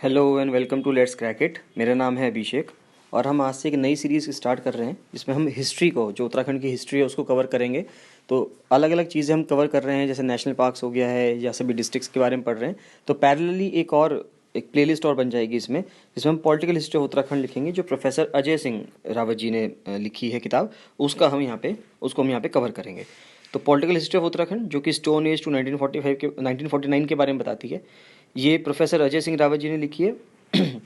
Hello and welcome to let's crack it. मेरा नाम है अभिषेक और हम आज से एक नई सीरीज़ स्टार्ट कर रहे हैं जिसमें हम हिस्ट्री को, जो उत्तराखंड की हिस्ट्री है, उसको कवर करेंगे। तो अलग अलग चीज़ें हम कवर कर रहे हैं, जैसे नेशनल पार्क्स हो गया है या सभी डिस्ट्रिक्ट्स के बारे में पढ़ रहे हैं। तो पैरेलली एक प्लेलिस्ट और बन जाएगी इसमें, जिसमें हम पॉलिटिकल हिस्ट्री ऑफ उत्तराखंड लिखेंगे, जो प्रोफेसर अजय सिंह रावत जी ने लिखी है किताब। उसको हम यहाँ पे कवर करेंगे। तो पॉलिटिकल हिस्ट्री ऑफ उत्तराखंड, जो कि स्टोन एज टू 1949 के बारे में बताती है, ये प्रोफेसर अजय सिंह रावत जी ने लिखी है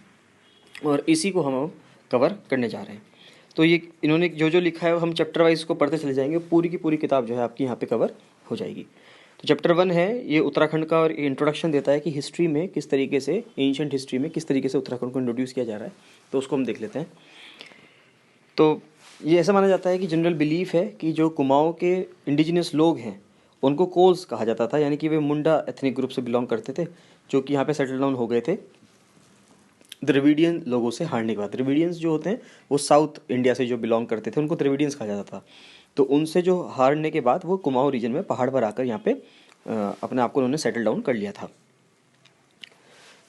और इसी को हम अब कवर करने जा रहे हैं। तो ये इन्होंने जो जो लिखा है हम चैप्टर वाइज को पढ़ते चले जाएंगे। पूरी की पूरी किताब जो है आपकी यहाँ पे कवर हो जाएगी। तो चैप्टर 1 है ये उत्तराखंड का, और इंट्रोडक्शन देता है कि हिस्ट्री में किस तरीके से, एंशिएंट हिस्ट्री में किस तरीके से उत्तराखंड को इंट्रोड्यूस किया जा रहा है। तो उसको हम देख लेते हैं। तो ये ऐसा माना जाता है कि जनरल बिलीफ है कि जो कुमाऊँ के इंडिजिनियस लोग हैं उनको कोल्स कहा जाता था, यानी कि वे मुंडा एथनिक ग्रुप से बिलोंग करते थे, जो कि यहाँ पे सेटल डाउन हो गए थे द्रविडियन लोगों से हारने के बाद। द्रविडियंस जो होते हैं वो साउथ इंडिया से जो बिलोंग करते थे, उनको द्रविडियंस कहा जाता था। तो उनसे जो हारने के बाद वो कुमाऊँ रीजन में पहाड़ पर आकर यहाँ पे अपने आप को उन्होंने सेटल डाउन कर लिया था।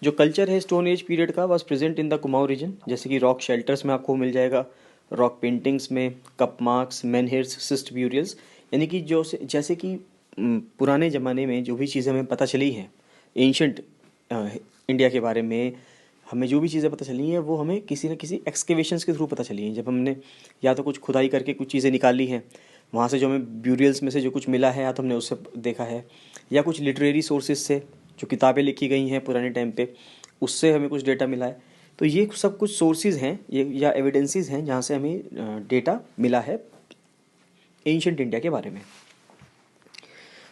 जो कल्चर है स्टोन एज पीरियड का was present in the Kumaon region, जैसे कि रॉक शेल्टर्स में आपको मिल जाएगा, रॉक पेंटिंग्स में, cup marks, menhirs, cist burials, यानी कि जो जैसे कि पुराने ज़माने में जो भी चीज़ें हमें पता चली हैं एंशंट इंडिया के बारे में, हमें जो भी चीज़ें पता चली हैं वो हमें किसी न किसी एक्सकेवेशंस के थ्रू पता चली हैं। जब हमने या तो कुछ खुदाई करके कुछ चीज़ें निकाली हैं, वहाँ से जो हमें ब्यूरियल्स में से जो कुछ मिला है, या तो हमने उससे देखा है, या कुछ लिटरेरी सोर्सेज से जो किताबें लिखी गई हैं पुराने टाइम पे, उससे हमें कुछ डेटा मिला है। तो ये सब कुछ सोर्सेज हैं ये या एविडेंसेस हैं जहाँ से हमें डेटा मिला है एंशिएंट इंडिया के बारे में।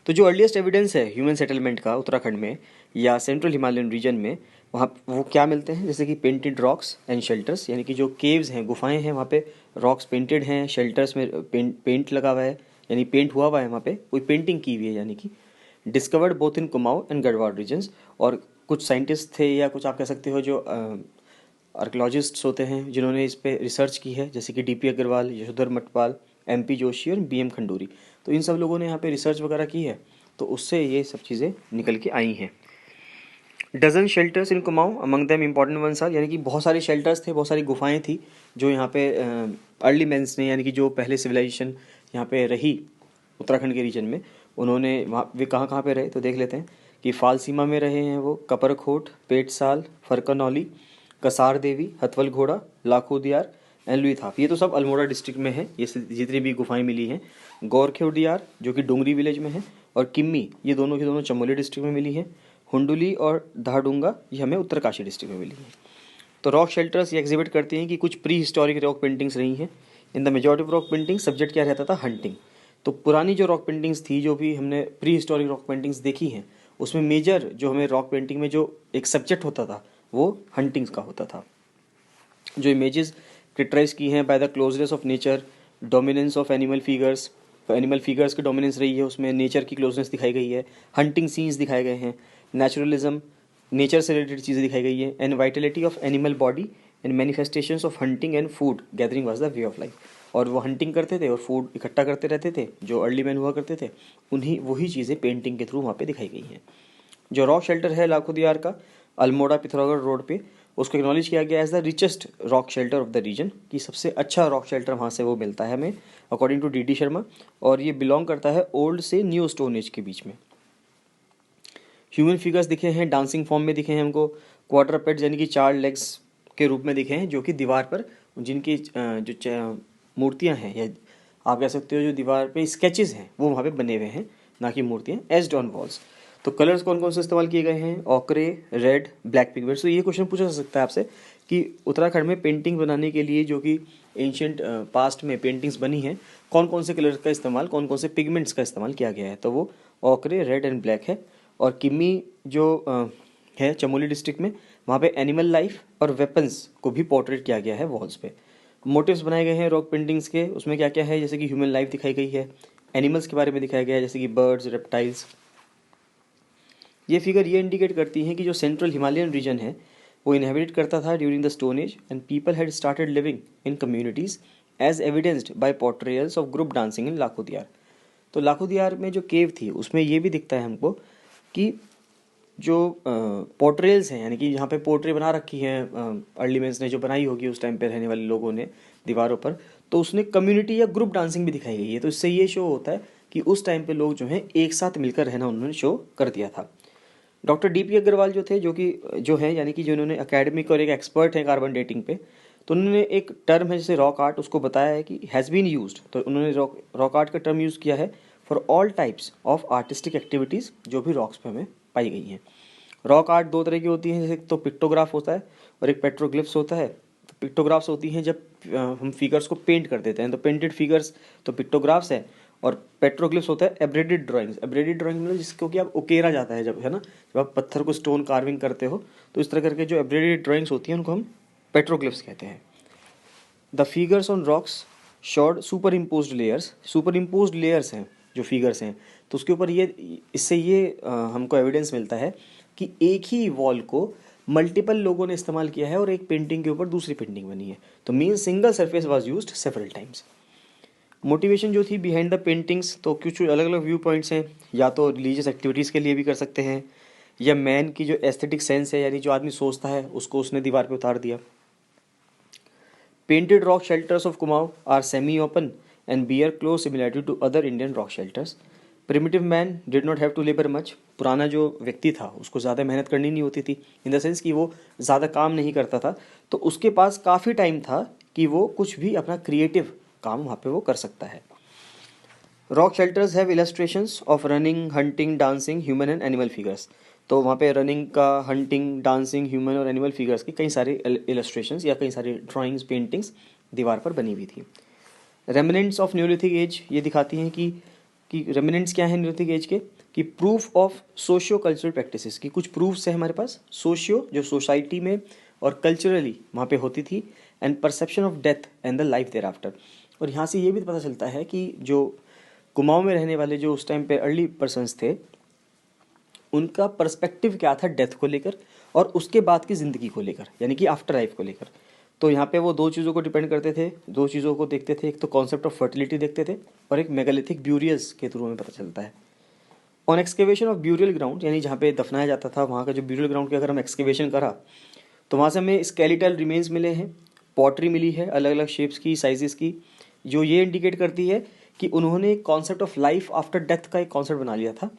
तो जो अर्लीस्ट एविडेंस है ह्यूमन सेटलमेंट का उत्तराखंड में या सेंट्रल हिमालयन रीजन में, वहाँ वो क्या मिलते हैं, जैसे कि पेंटेड रॉक्स एंड शेल्टर्स, यानी कि जो केव्स हैं, गुफाएं हैं, वहाँ पे रॉक्स पेंटेड हैं, शेल्टर्स में पेंट लगा हुआ है, यानी पेंट हुआ हुआ है, वहाँ पे कोई पेंटिंग की हुई है, यानी कि discovered both in Kumaon and Garhwal regions. और कुछ साइंटिस्ट थे, या कुछ आप कह सकते हो जो आर्कोलॉजिस्ट्स होते हैं जिन्होंने इस पर रिसर्च की है, जैसे कि डीपी अग्रवाल, यशोधर मटपाल, एमपी जोशी और बीएम खंडूरी। तो इन सब लोगों ने यहाँ पे रिसर्च वगैरह की है, तो उससे ये सब चीज़ें निकल के आई हैं। Dozen shelters in Kumaon, among them important ones are, यानी कि बहुत सारे शेल्टर्स थे, बहुत सारी गुफाएं थी जो यहाँ पे अर्ली मैंस ने, यानी कि जो पहले सिविलाइजेशन यहाँ पे रही उत्तराखंड के रीजन में, उन्होंने वहाँ वे कहाँ कहाँ पे रहे तो देख लेते हैं कि फाल सीमा में रहे हैं वो, कपरखोट, पेटसाल, फरकनौली, कसार देवी, हथवल घोड़ा, लाखो दियार एंड लुईथाप। ये तो सब अल्मोड़ा डिस्ट्रिक्ट में है, ये जितनी भी गुफाएं मिली हैं। गोरखेडियार जो कि डोंगरी विलेज में है, और किम्मी, ये दोनों की दोनों चमोली डिस्ट्रिक्ट में मिली है। हुंडुली और धाडुंगा ये हमें उत्तरकाशी डिस्ट्रिक्ट में मिली है। तो रॉक शेल्टर्स ये एग्जिबिट करती हैं कि कुछ प्री हिस्टोरिक रॉक पेंटिंग्स रही हैं। In the majority of rock painting subject क्या रहता था, हंटिंग। तो पुरानी जो रॉक पेंटिंग्स थी, जो भी हमने प्री हिस्टोरिक रॉक पेंटिंग्स देखी हैं, उसमें मेजर जो हमें रॉक पेंटिंग में जो एक सब्जेक्ट होता था वो हंटिंग्स का होता था। जो इमेजेस क्रिटिसाइज की हैं by the closeness of nature, dominance of animal figures की डोमिनेंस रही है, उसमें नेचर की क्लोजनेस दिखाई गई है, हंटिंग सीन्स दिखाए गए हैं, नेचुरलिज्म, नेचर से रिलेटेड चीज़ें दिखाई गई है, and Vitality of animal body and manifestations of hunting and food gathering was the way of life. और वो हंटिंग करते थे और फूड इकट्ठा करते रहते थे, जो अर्ली मैन हुआ करते थे, उन्हीं वही चीज़ें पेंटिंग के थ्रू वहाँ पे दिखाई गई हैं। जो रॉक शेल्टर है लाखो दियार का, अल्मोड़ा पिथौरागढ़ रोड पे, उसको एक्नॉलेज किया गया as the richest rock shelter of the region, कि सबसे अच्छा रॉक शेल्टर वहाँ से वो मिलता है हमें, अकॉर्डिंग टू डी शर्मा। और ये बिलोंग करता है ओल्ड से न्यू स्टोन एज के बीच में। ह्यूमन फिगर्स दिखे हैं, डांसिंग फॉर्म में दिखे हैं हमको, क्वाड्रपेड्स यानी कि 4 लेग्स के रूप में दिखे हैं, जो कि दीवार पर जिनकी जो मूर्तियाँ हैं, या आप कह सकते हो जो दीवार पे स्केचेस हैं, वो वहाँ पे बने हुए हैं, ना कि मूर्तियाँ, एज्ड ऑन वॉल्स। तो कलर्स कौन कौन से इस्तेमाल किए गए हैं, ऑकरे, रेड, ब्लैक पिगमेंट्स। तो ये क्वेश्चन पूछा जा सकता है आपसे कि उत्तराखंड में पेंटिंग बनाने के लिए, जो कि एंशियंट पास्ट में पेंटिंग्स बनी हैं, कौन कौन से कलर का इस्तेमाल, कौन कौन से पिगमेंट्स का इस्तेमाल किया गया है। तो वो ऑकरे, रेड एंड ब्लैक है। और किम्मी जो है चमोली डिस्ट्रिक्ट में, वहाँ पे एनिमल लाइफ और वेपन्स को भी पोर्ट्रेट किया गया है वॉल्स पे। मोटिव्स बनाए गए हैं रॉक पेंटिंग्स के, उसमें क्या क्या है, जैसे कि ह्यूमन लाइफ दिखाई गई है, एनिमल्स के बारे में दिखाया गया है, जैसे कि बर्ड्स, रेप्टाइल्स। ये फिगर ये इंडिकेट करती हैं कि जो सेंट्रल हिमालयन रीजन है वो इनहेबिटेड करता था during the stone age, and people had started living in communities as evidenced by portrayals of group dancing in Lakhudiyar. तो लाखो दियार में जो केव थी उसमें ये भी दिखता है हमको कि जो पोर्ट्रेल्स हैं, यानी कि यहाँ पे पोर्ट्रे बना रखी हैं अर्ली मेंस ने जो बनाई होगी उस टाइम पे रहने वाले लोगों ने दीवारों पर, तो उसने कम्युनिटी या ग्रुप डांसिंग भी दिखाई गई है। तो इससे ये शो होता है कि उस टाइम पे लोग जो हैं एक साथ मिलकर रहना उन्होंने शो कर दिया था। डॉक्टर डीपी अग्रवाल जो थे, जो है यानी कि जिन्होंने एकेडमिक और एक एक्सपर्ट हैं कार्बन डेटिंग पे, तो उन्होंने एक टर्म है जैसे रॉक आर्ट, उसको बताया है कि हैज़ बीन यूज्ड। तो उन्होंने रॉक आर्ट का टर्म यूज़ किया है for all types of artistic activities जो भी रॉक्स पे हमें पाई गई हैं। रॉक आर्ट दो तरह की होती हैं, जैसे तो पिक्टोग्राफ होता है और एक पेट्रोग्लिफ्स होता है। तो पिक्टोग्राफ्स होती हैं जब हम फिगर्स को पेंट कर देते हैं, तो पेंटेड फिगर्स तो पिक्टोग्राफ्स है। और पेट्रोग्लिफ्स होता है एब्रेडेड ड्राइंग्स। एब्रेडेड ड्राइंग मतलब जिसको कि आप उकेरा जाता है जब, है ना, जब आप पत्थर को स्टोन कार्विंग करते हो, तो इस तरह करके जो एब्रेडेड ड्राइंग्स होती हैं उनको हम पेट्रोग्लिफ्स कहते हैं। The figures on rocks shard super impose layers. Super impose layers हैं जो फिगर्स हैं, तो उसके ऊपर ये, इससे ये हमको एविडेंस मिलता है कि एक ही वॉल को मल्टीपल लोगों ने इस्तेमाल किया है और एक पेंटिंग के ऊपर दूसरी पेंटिंग बनी है। तो mean single surface was used several times. Motivation जो थी बिहाइंड द पेंटिंग्स, तो कुछ अलग अलग व्यू पॉइंट्स हैं। या तो रिलीजियस एक्टिविटीज़ के लिए भी कर सकते हैं, या मैन की जो एस्थेटिक सेंस है, यानी जो आदमी सोचता है उसको उसने दीवार पे उतार दिया। Painted rock shelters of Kumaon are semi open and bear close similarity to other Indian rock shelters. Primitive man did not have to labour much. पुराना जो व्यक्ति था उसको ज़्यादा मेहनत करनी नहीं होती थी, इन द सेंस कि वो ज़्यादा काम नहीं करता था, तो उसके पास काफ़ी टाइम था कि वो कुछ भी अपना क्रिएटिव काम वहाँ पे वो कर सकता है। Rock shelters have illustrations of running, hunting, dancing, human and animal figures. तो वहाँ पे रनिंग का, हंटिंग, डांसिंग, ह्यूमन और एनिमल फिगर्स की कई सारे इलस्ट्रेशंस या कई सारी ड्राइंग्स, पेंटिंग्स दीवार पर बनी हुई थी। रेमिनेंट्स ऑफ न्यूलिथिक एज ये दिखाती हैं कि रेमिनेंट्स क्या है न्यूलिथिक एज के, कि proof of socio cultural practices की कुछ प्रूफ्स है हमारे पास, सोशियो जो सोसाइटी में और कल्चरली वहाँ पे होती थी, and perception of death and the life thereafter. और यहाँ से ये भी पता चलता है कि जो कुमाऊं में रहने वाले जो उस टाइम पे अर्ली पर्सन्स थे, उनका पर्सपेक्टिव क्या था डेथ को लेकर और उसके बाद की ज़िंदगी को लेकर, यानी कि आफ्टर लाइफ को लेकर। तो यहाँ पे वो दो चीज़ों को डिपेंड करते थे, दो चीज़ों को देखते थे, एक तो कॉन्सेप्ट ऑफ फर्टिलिटी देखते थे और एक मेगालिथिक ब्यूरियल्स के थ्रू हमें पता चलता है। On excavation of burial ground, यानी जहाँ पे दफनाया जाता था वहाँ का जो ब्यूरियल ग्राउंड की अगर हम एक्सकेवेशन करा तो वहाँ से हमें स्केलेटल रिमेन्स मिले हैं, पॉटरी मिली है अलग अलग शेप्स की, साइजेस की, जो ये इंडिकेट करती है कि उन्होंने एक concept of life after death का एक कॉन्सेप्ट बना लिया था।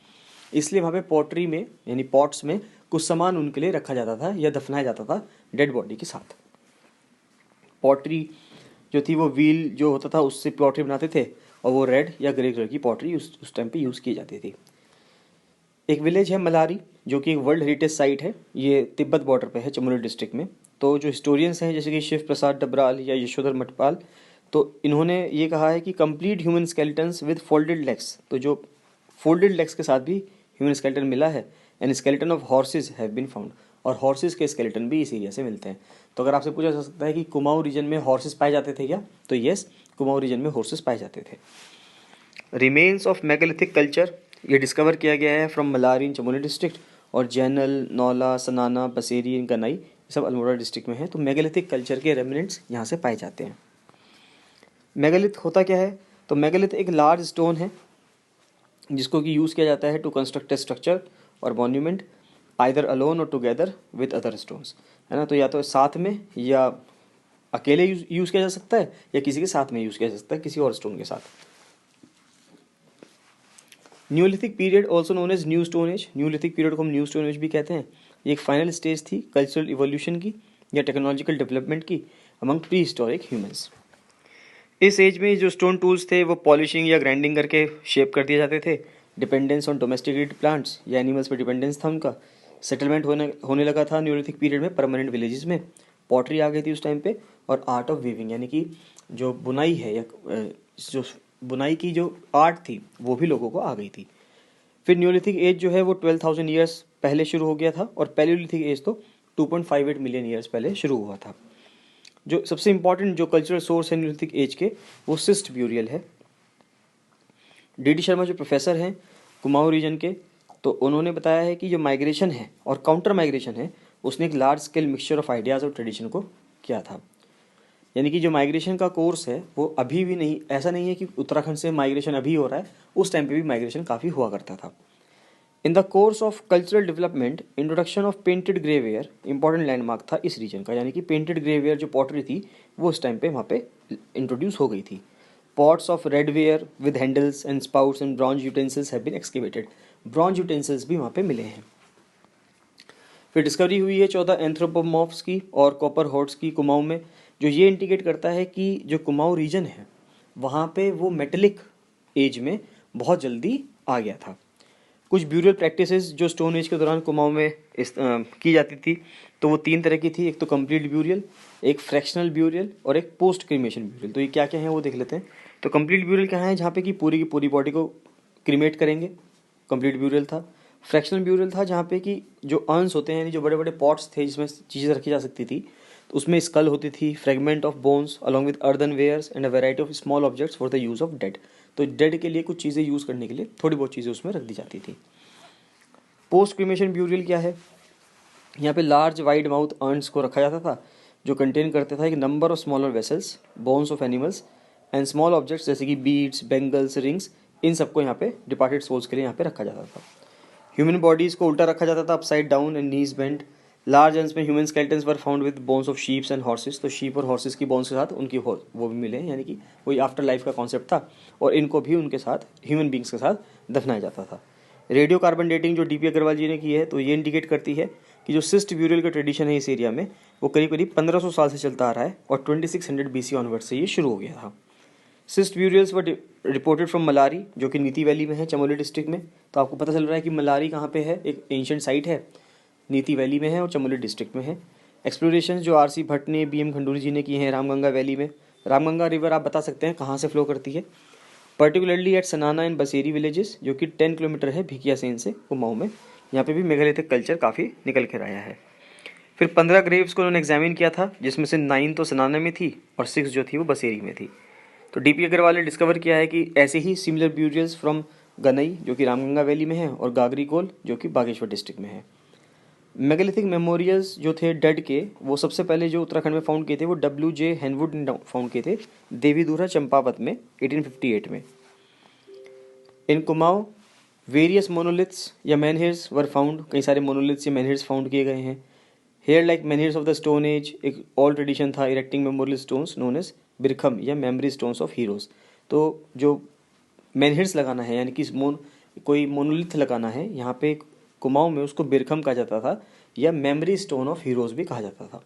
इसलिए वहाँ पे पॉटरी में यानी पॉट्स में कुछ सामान उनके लिए रखा जाता था या दफनाया जाता था डेड बॉडी के साथ। पॉटरी जो थी वो व्हील जो होता था उससे पॉटरी बनाते थे, और वो रेड या ग्रे कलर की पॉटरी उस टाइम पे यूज़ की जाती थी। एक विलेज है मलारी जो कि एक वर्ल्ड हेरिटेज साइट है, ये तिब्बत बॉर्डर पे है चमोली डिस्ट्रिक्ट में। तो जो हिस्टोरियंस हैं जैसे कि शिव प्रसाद डबराल या यशोधर मटपाल, तो इन्होंने ये कहा है कि complete human skeletons with folded legs, तो जो फोल्डेड लेग्स के साथ भी ह्यूमन स्केलेटन मिला है, and skeleton of horses have been found, और हॉर्सेज के स्केलेटन भी इस एरिया से मिलते हैं। तो अगर आपसे पूछा जा सकता है कि कुमाऊं रीजन में हॉर्सेज पाए जाते थे क्या, तो येस, कुमाऊं रीजन में हॉर्सेज पाए जाते थे। रिमेन्स ऑफ मेगालिथिक कल्चर ये डिस्कवर किया गया है from Malari in Chamoli district, और जैनल, नौला, सनाना, बसेरी इन गनाई सब अल्मोड़ा डिस्ट्रिक्ट में है। तो मेगालिथिक कल्चर के रेमिनेंट्स यहाँ से पाए जाते हैं। मेगालिथ होता क्या है, तो मेगालिथ एक लार्ज स्टोन है जिसको कि यूज़ किया जाता है टू कंस्ट्रक्ट ए स्ट्रक्चर और मॉन्यूमेंट आइदर अलोन और टुगेदर विद अदर स्टोन्स, है ना। तो या तो साथ में या अकेले यूज़ किया जा सकता है, या किसी के साथ में यूज़ किया जा सकता है किसी और स्टोन के साथ। Neolithic period also known as new stone age, neolithic period को हम न्यू स्टोन एज भी कहते हैं। ये एक फाइनल स्टेज थी कल्चरल इवोल्यूशन की या टेक्नोलॉजिकल डेवलपमेंट की अमंग प्री हिस्टोरिक ह्यूमंस। इस एज में जो स्टोन टूल्स थे वो पॉलिशिंग या ग्राइंडिंग करके शेप कर दिए जाते थे। डिपेंडेंस ऑन डोमेस्टिकेटेड प्लांट्स या एनिमल्स पर डिपेंडेंस था उनका। सेटलमेंट होने लगा था न्यूलिथिक पीरियड में परमानेंट विलेजेस में। पॉटरी आ गई थी उस टाइम पे, और आर्ट ऑफ वीविंग यानी कि जो बुनाई है या जो बुनाई की जो आर्ट थी वो भी लोगों को आ गई थी। फिर न्यूलिथिक एज जो है वो 12,000 ईयर्स पहले शुरू हो गया था, और पैलियोलिथिक एज तो 2.58 मिलियन ईयर्स पहले शुरू हुआ था। जो सबसे इंपॉर्टेंट जो कल्चरल सोर्स है न्यूलिथिक एज के वो सिस्ट ब्यूरियल है। डी शर्मा जो प्रोफेसर हैं कुमाऊं रीजन के, तो उन्होंने बताया है कि जो माइग्रेशन है और काउंटर माइग्रेशन है उसने एक large scale mixture of ideas और ट्रेडिशन को किया था। यानी कि जो माइग्रेशन का कोर्स है वो अभी भी नहीं, ऐसा नहीं है कि उत्तराखंड से माइग्रेशन अभी हो रहा है, उस टाइम पे भी माइग्रेशन काफ़ी हुआ करता था। In the course of cultural development introduction of painted grey ware important landmark था इस रीजन का, यानी कि पेंटेड ग्रेवेयर जो पॉटरी थी वो उस टाइम पे वहाँ पे इंट्रोड्यूस हो गई थी। Pots of redware with handles and spouts and bronze utensils have been excavated, bronze utensils भी वहाँ पे मिले हैं। फिर डिस्कवरी हुई है 14 एंथ्रोपोमॉर्फ्स की और कॉपर हॉर्ड्स की कुमाऊं में, जो ये इंडिकेट करता है कि जो कुमाऊं रीजन है वहाँ पे वो मेटलिक एज में बहुत जल्दी आ गया था। कुछ ब्यूरियल प्रैक्टिसेस जो स्टोन एज के दौरान कुमाऊं में की जाती थी, तो वो 3 तरह की थी। एक तो कंप्लीट ब्यूरियल, एक फ्रैक्शनल ब्यूरियल और एक पोस्ट क्रीमेशन ब्यूरियल। तो ये क्या क्या है वो देख लेते हैं। तो कंप्लीट ब्यूरियल क्या है, जहाँ पे कि पूरी की पूरी बॉडी को क्रीमेट करेंगे, कंप्लीट ब्यूरियल था। फ्रैक्शनल ब्यूरियल था जहाँ पे कि जो अर्न्स होते हैं, यानी जो बड़े बड़े पॉट्स थे जिसमें चीज़ें रखी जा सकती थी, तो उसमें स्कल होती थी, fragment of bones along with earthen wares and a variety of small objects for the use of dead. तो डेड के लिए कुछ चीज़ें यूज़ करने के लिए थोड़ी बहुत चीज़ें उसमें रख दी जाती थी। पोस्ट क्रीमेशन ब्यूरियल क्या है, यहाँ पे लार्ज वाइड माउथ अर्न्स को रखा जाता था जो कंटेन करता था एक number of smaller vessels, bones of animals and small objects जैसे कि बीड्स, बेंगल्स, रिंग्स, इन सबको यहाँ पे डिपार्टेड सोल्स के लिए यहाँ पे रखा जाता था। ह्यूमन बॉडीज को उल्टा रखा जाता था, upside down and knees bent. Large urns में human skeletons were found with bones of sheeps and horses, तो शीप और हॉर्सेस की बोन्स के साथ उनकी वो भी मिले, यानी कि वही आफ्टर लाइफ का कॉन्सेप्ट था, और इनको भी उनके साथ ह्यूमन बींग्स के साथ दफनाया जाता था। रेडियो कार्बन डेटिंग जो डीपी अग्रवाल जी ने की है, तो ये इंडिकेट करती है कि जो सिस्ट ब्यूरियल का ट्रेडिशन है इस एरिया में, वो करीब करीब 1500 साल से चलता आ रहा है और 2600 BC ऑनवर्ड से ये शुरू हो गया था। Cyst burials were reported from Malari, जो कि नीति वैली में है, चमोली डिस्ट्रिक्ट में। तो आपको पता चल रहा है कि मलारी कहाँ पे है, एक एंशिएंट साइट है, नीति वैली में है और चमोली डिस्ट्रिक्ट में है। एक्सप्लोरेशन जो RC भट्ट ने, BM खंडूरी जी ने किए हैं रामगंगा वैली में। रामगंगा रिवर आप बता सकते हैं कहाँ से फ्लो करती है, पर्टिकुलरली एट सनाना एंड बसेरी विलेजेस, जो कि 10 किलोमीटर है भिकिया सेन से कुमाऊं में। यहाँ पे भी मेगालिथिक कल्चर काफ़ी निकल कर आया है। फिर 15 ग्रेव्स को उन्होंने एग्जामिन किया था, जिसमें से 9 तो सनाना में थी और 6 जो थी वो बसेरी में थी। तो डीपी अग्रवाल ने डिस्कवर किया है कि ऐसे ही सिमिलर ब्यूरियल्स फ्रॉम गनई, जो कि रामगंगा वैली में है, और गागरी कोल, जो कि बागेश्वर डिस्ट्रिक्ट में है। मेगालिथिक मेमोरियल्स जो थे डेड के, वो सबसे पहले जो उत्तराखंड में फाउंड किए थे वो WJ हैनवुड ने फाउंड किए थे देवीदुरा चंपावत में 1858 में। इन कुमाऊं वेरियस मोनोलिथ्स या मैनहिर्स वर फाउंड, कई सारे मोनोलिथ्स या मैनहिर्स फाउंड किए गए हैं। Here like menhirs of the stone age, एक ओल्ड ट्रेडिशन था erecting memorial stones known as Birkham या मेमोरी स्टोन्स ऑफ हीरोज। तो जो मैनहिर्स लगाना है, यानी कि कोई मोनोलिथ लगाना है यहाँ पे कुमाऊं में, उसको बिरखम कहा जाता था या मेमोरी स्टोन ऑफ हीरोज भी कहा जाता था।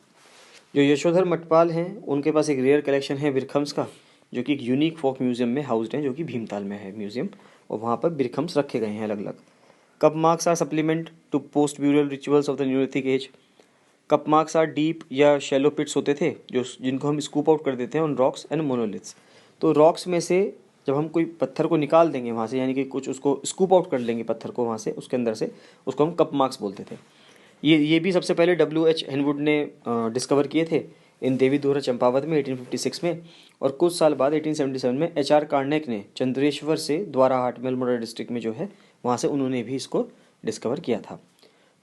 जो यशोधर मटपाल हैं उनके पास एक रेयर कलेक्शन है बिरखम्स का, जो कि एक यूनिक फोक म्यूजियम में हाउस्ड है, जो कि भीमताल में है म्यूजियम, और वहाँ पर बिरखम्स रखे गए हैं अलग अलग। Cup marks are supplement to post burial rituals of the neolithic age. Cup marks are deep या शैलो पिट्स होते थे जो जिनको हम स्कूप आउट कर देते हैं ऑन रॉक्स एंड मोनोलिथ्स। तो रॉक्स में से जब हम कोई पत्थर को निकाल देंगे वहाँ से, यानी कि कुछ उसको स्कूप आउट कर लेंगे पत्थर को वहाँ से, उसके अंदर से, उसको हम कप मार्क्स बोलते थे। ये भी सबसे पहले WH हैनवुड ने डिस्कवर किए थे इन देवीदुरा चंपावत में 1856 में, और कुछ साल बाद 1877 में HR कार्नेक ने चंद्रेश्वर से द्वाराहाट में अल्मोड़ा डिस्ट्रिक्ट में जो है वहाँ से उन्होंने भी इसको डिस्कवर किया था।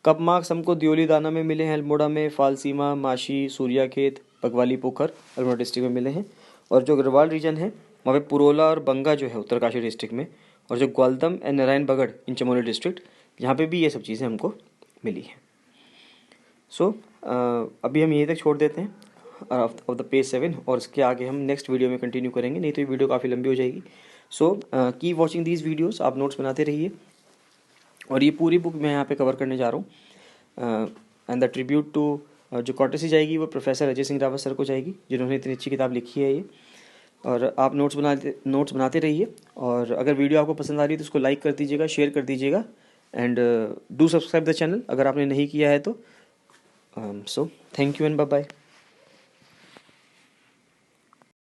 कप मार्क्स हमको दियोली दाना में मिले हैं, अल्मोड़ा में, फालसीमा, माशी, सूर्याखेत, बगवाली पोखर अल्मोड़ा डिस्ट्रिक्ट में मिले हैं। और जो गढ़वाल रीजन है वहाँ पे पुरोला और बंगा जो है उत्तरकाशी डिस्ट्रिक्ट में, और जो Gwaldam and Narayan Bagar in Chamoli district, यहाँ पे भी ये सब चीज़ें हमको मिली हैं। सो अभी हम यहीं तक छोड़ देते हैं ऑफ द पेज 7, और इसके आगे हम नेक्स्ट वीडियो में कंटिन्यू करेंगे, नहीं तो ये वीडियो काफ़ी लंबी हो जाएगी। So keep watching these videos, आप नोट्स बनाते रहिए। और ये पूरी बुक मैं यहाँ पे कवर करने जा रहा हूँ, एंड द ट्रिब्यूट टू जो कॉर्टेसी जाएगी वो प्रोफेसर अजय सिंह रावत सर को जाएगी, जिन्होंने इतनी अच्छी किताब लिखी है ये। और आप नोट्स बनाते रहिए, और अगर वीडियो आपको पसंद आ रही है तो उसको लाइक कर दीजिएगा, शेयर कर दीजिएगा, and do subscribe the channel अगर आपने नहीं किया है तो। So thank you and bye bye.